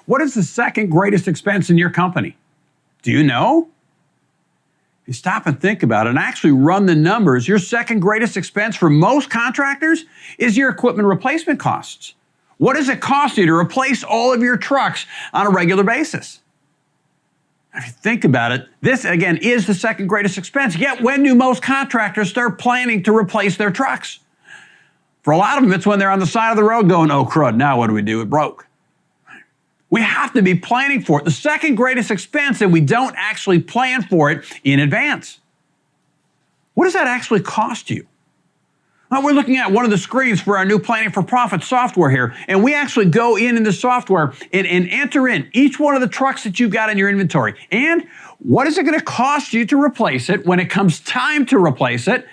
What is the second greatest expense in your company? Do you know? You stop and think about it and actually run the numbers. Your second greatest expense for most contractors is your equipment replacement costs. What does it cost you to replace all of your trucks on a regular basis? If you think about it, this again is the second greatest expense. Yet when do most contractors start planning to replace their trucks? For a lot of them, it's when they're on the side of the road going, oh crud, now what do we do? It broke. We have to be planning for it. The second greatest expense, and we don't actually plan for it in advance. What does that actually cost you? Well, we're looking at one of the screens for our new Planning for Profit software here, and we actually go in the software and enter in each one of the trucks that you've got in your inventory. And what is it going to cost you to replace it when it comes time to replace it?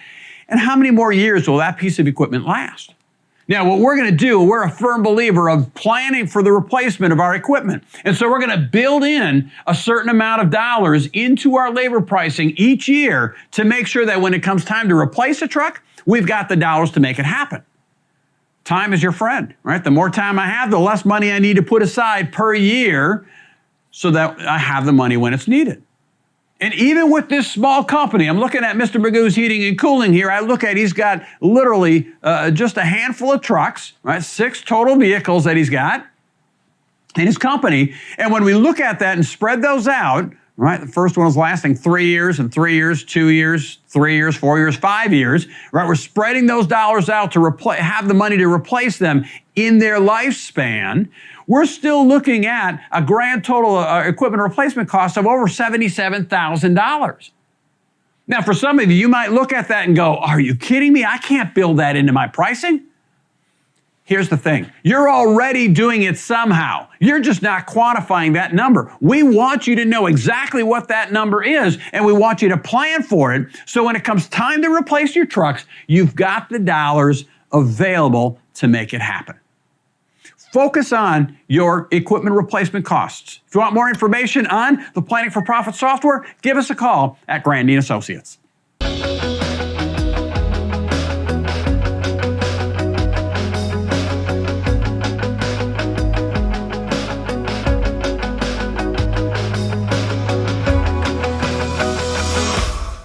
And how many more years will that piece of equipment last? Now, what we're going to do, we're a firm believer of planning for the replacement of our equipment. And so we're going to build in a certain amount of dollars into our labor pricing each year to make sure that when it comes time to replace a truck, we've got the dollars to make it happen. Time is your friend, right? The more time I have, the less money I need to put aside per year so that I have the money when it's needed. And even with this small company, I'm looking at Mr. Magoo's Heating and Cooling here. I look at, he's got literally just a handful of trucks, right? 6 total vehicles that he's got in his company. And when we look at that and spread those out, right? The first one was lasting 3 years and 3 years, 2 years, 3 years, 4 years, 5 years, right? We're spreading those dollars out to have the money to replace them in their lifespan. We're still looking at a grand total equipment replacement cost of over $77,000. Now, for some of you, you might look at that and go, are you kidding me? I can't build that into my pricing. Here's the thing. You're already doing it somehow. You're just not quantifying that number. We want you to know exactly what that number is, and we want you to plan for it. So when it comes time to replace your trucks, you've got the dollars available to make it happen. Focus on your equipment replacement costs. If you want more information on the Planning for Profit software, give us a call at Grandy & Associates.